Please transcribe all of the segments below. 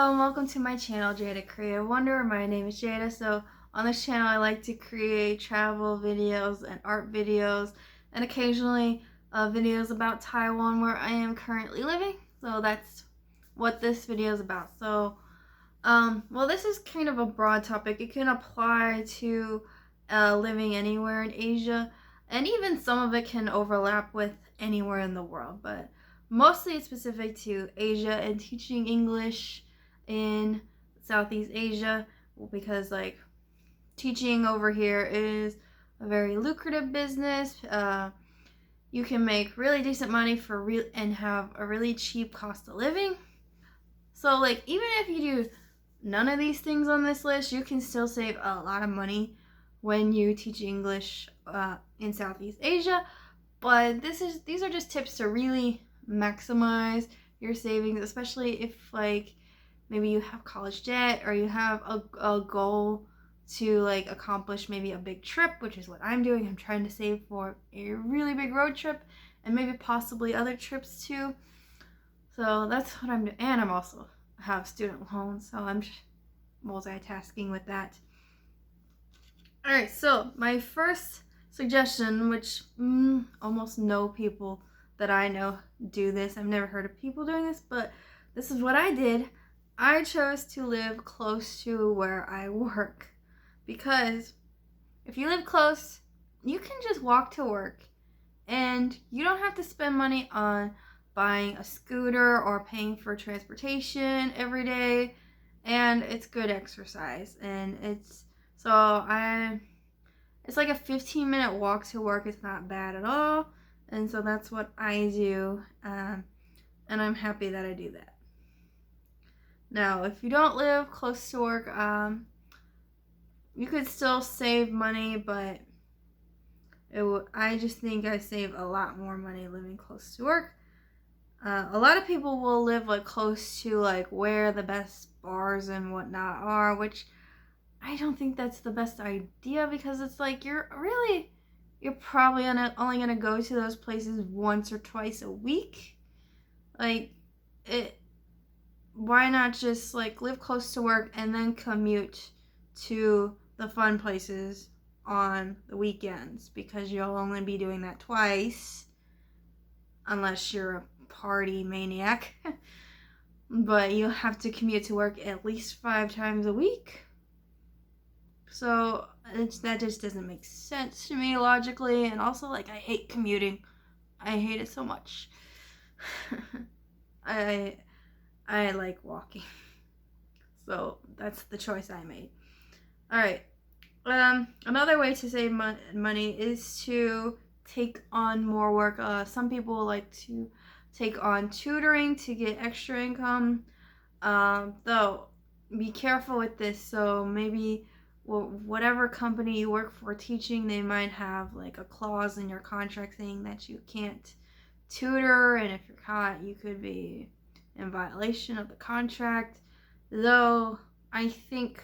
Hello and welcome to my channel, Jada Creative Wonder. My name is Jada. So on this channel I like to create travel videos and art videos and occasionally videos about Taiwan where I am currently living. So that's what this video is about. So well, this is kind of a broad topic. It can apply to living anywhere in Asia, and even some of it can overlap with anywhere in the world, but mostly it's specific to Asia and teaching English in Southeast Asia, because like teaching over here is a very lucrative business. You can make really decent money for real and have a really cheap cost of living. So like even if you do none of these things on this list, you can still save a lot of money when you teach English in Southeast Asia. But these are just tips to really maximize your savings, especially if like maybe you have college debt or you have a goal to like accomplish maybe a big trip, which is what I'm doing. I'm trying to save for a really big road trip and maybe possibly other trips too. So that's what I'm doing. And I'm also have student loans, so I'm multitasking with that. Alright, so my first suggestion, which almost no people that I know do this. I've never heard of people doing this, but this is what I did. I chose to live close to where I work, because if you live close, you can just walk to work and you don't have to spend money on buying a scooter or paying for transportation every day, and it's good exercise, and it's like a 15-minute walk to work. It's not bad at all, and so that's what I do, and I'm happy that I do that. Now, if you don't live close to work, you could still save money, but I just think I save a lot more money living close to work. A lot of people will live like close to like where the best bars and whatnot are, which I don't think that's the best idea, because it's like you're probably only gonna go to those places once or twice a week. Like why not just like live close to work and then commute to the fun places on the weekends, because you'll only be doing that twice unless you're a party maniac. But you have to commute to work at least 5 times a week. So that just doesn't make sense to me logically, and also like I hate commuting. I hate it so much. I like walking. So that's the choice I made. All right. Another way to save money is to take on more work. Some people like to take on tutoring to get extra income. Though, be careful with this. So maybe whatever company you work for teaching, they might have like a clause in your contract saying that you can't tutor, and if you're caught, you could be in violation of the contract. Though I think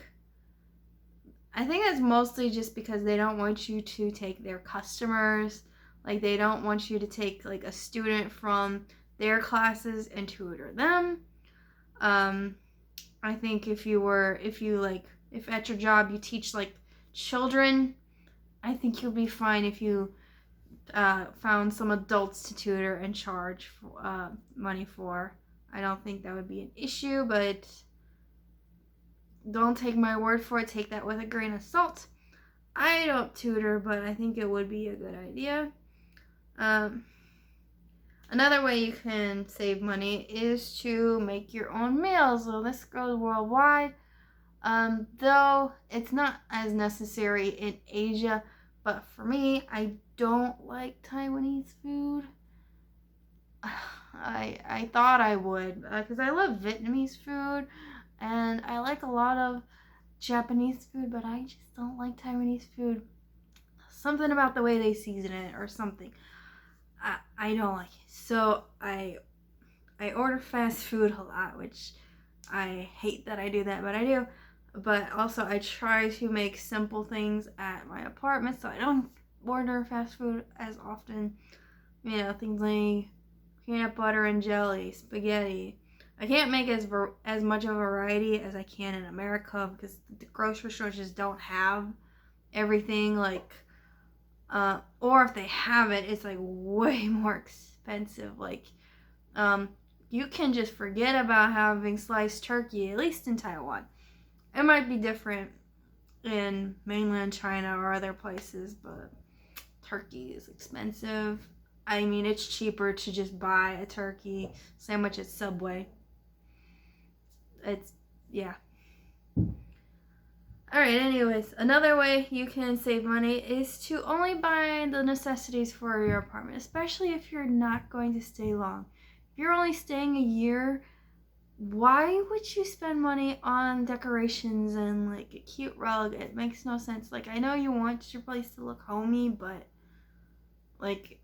that's mostly just because they don't want you to take their customers. Like they don't want you to take like a student from their classes and tutor them. I think if at your job you teach like children, I think you'll be fine if you found some adults to tutor and charge money for. I don't think that would be an issue, but don't take my word for it. Take that with a grain of salt. I don't tutor, but I think it would be a good idea. Another way you can save money is to make your own meals. So this goes worldwide. Though it's not as necessary in Asia, but for me, I don't like Taiwanese food. I thought I would, because I love Vietnamese food, and I like a lot of Japanese food, but I just don't like Taiwanese food. Something about the way they season it or something. I don't like it. So I order fast food a lot, which I hate that I do that, but I do. But also I try to make simple things at my apartment, so I don't order fast food as often. You know, things like peanut butter and jelly, spaghetti. I can't make as much of a variety as I can in America because the grocery stores just don't have everything. Like, or if they have it, it's like way more expensive. Like, you can just forget about having sliced turkey, at least in Taiwan. It might be different in mainland China or other places, but turkey is expensive. I mean, it's cheaper to just buy a turkey sandwich at Subway. It's, yeah. Alright, anyways, another way you can save money is to only buy the necessities for your apartment, especially if you're not going to stay long. If you're only staying a year, why would you spend money on decorations and like a cute rug? It makes no sense. Like, I know you want your place to look homey, but like,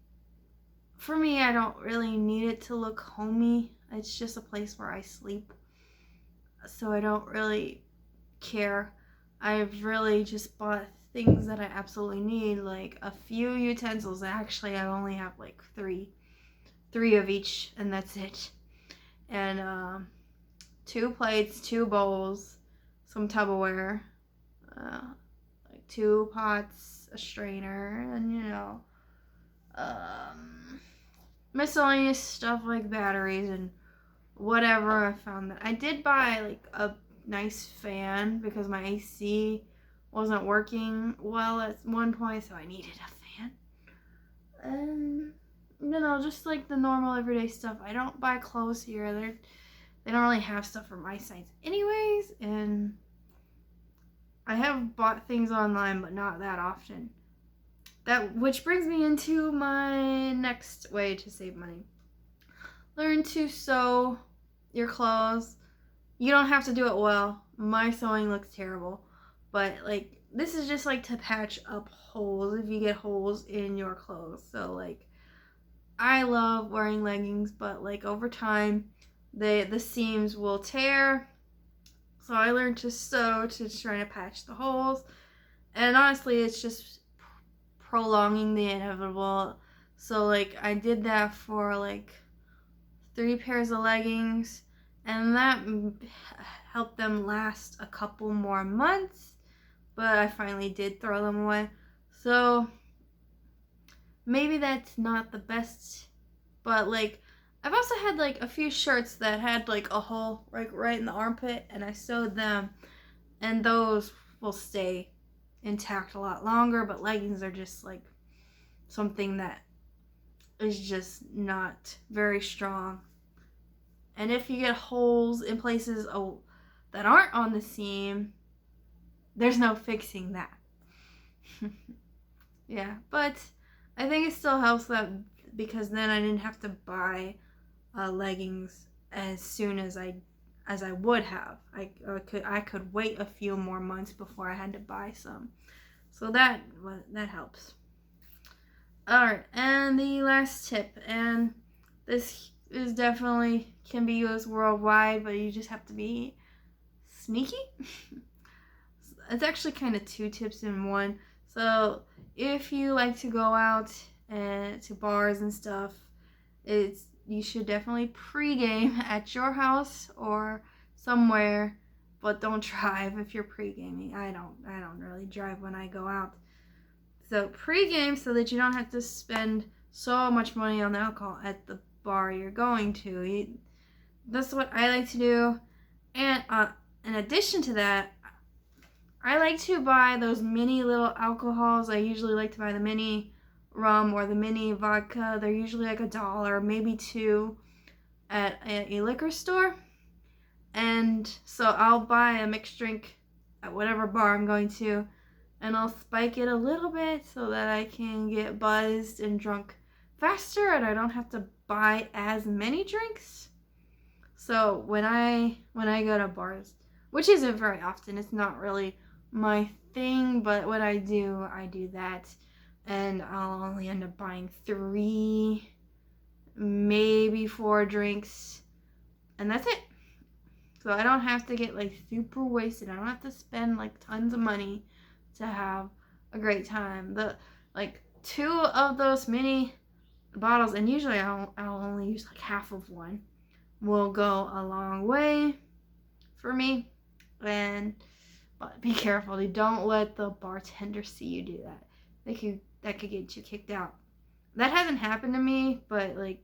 for me, I don't really need it to look homey. It's just a place where I sleep, so I don't really care. I've really just bought things that I absolutely need, like a few utensils. Actually, I only have like three of each, and that's it. And 2 plates, 2 bowls, some Tupperware, like 2 pots, a strainer, and miscellaneous stuff like batteries and whatever. I found that I did buy like a nice fan because my AC wasn't working well at one point, so I needed a fan. And just like the normal everyday stuff. I don't buy clothes here. They don't really have stuff for my size anyways, and I have bought things online, but not that often. Which brings me into my next way to save money. Learn to sew your clothes. You don't have to do it well. My sewing looks terrible, but like, this is just like to patch up holes if you get holes in your clothes. So like, I love wearing leggings, but like over time, the seams will tear. So I learned to sew to try to patch the holes, and honestly, it's just prolonging the inevitable. So like, I did that for like 3 pairs of leggings, and that helped them last a couple more months, but I finally did throw them away. So maybe that's not the best, but like, I've also had like a few shirts that had like a hole right in the armpit, and I sewed them, and those will stay intact a lot longer. But leggings are just like something that is just not very strong. And if you get holes in places that aren't on the seam, there's no fixing that. Yeah, but I think it still helps that because then I didn't have to buy leggings as soon as I would have. I could wait a few more months before I had to buy some, so that helps. All right, and the last tip, and this is definitely can be used worldwide, but you just have to be sneaky. It's actually kind of 2 tips in one. So if you like to go out and to bars and stuff, you should definitely pregame at your house or somewhere, but don't drive if you're pregaming. I don't really drive when I go out. So pregame so that you don't have to spend so much money on the alcohol at the bar you're going to. That's what I like to do. And in addition to that, I like to buy those mini little alcohols. I usually like to buy the mini rum or the mini vodka. They're usually like $1, maybe $2 at a liquor store. And so I'll buy a mixed drink at whatever bar I'm going to, and I'll spike it a little bit so that I can get buzzed and drunk faster, and I don't have to buy as many drinks. So when I go to bars, which isn't very often, it's not really my thing, but when I do that, and I'll only end up buying 3, maybe 4 drinks, and that's it. So I don't have to get like super wasted. I don't have to spend like tons of money to have a great time. Like 2 of those mini bottles, and usually I'll only use like half of one, will go a long way for me. But be careful. Don't let the bartender see you do that. That could get you kicked out. That hasn't happened to me, but like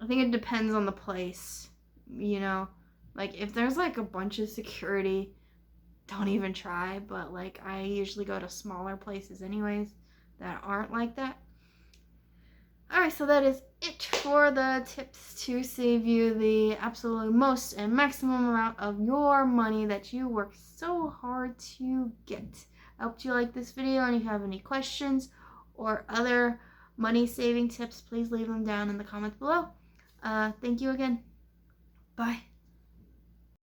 I think it depends on the place. Like if there's like a bunch of security, don't even try. But like I usually go to smaller places anyways that aren't like that. Alright, so that is it for the tips to save you the absolute most and maximum amount of your money that you work so hard to get. I hope you like this video, and if you have any questions or other money saving tips, please leave them down in the comments below. Thank you again. Bye.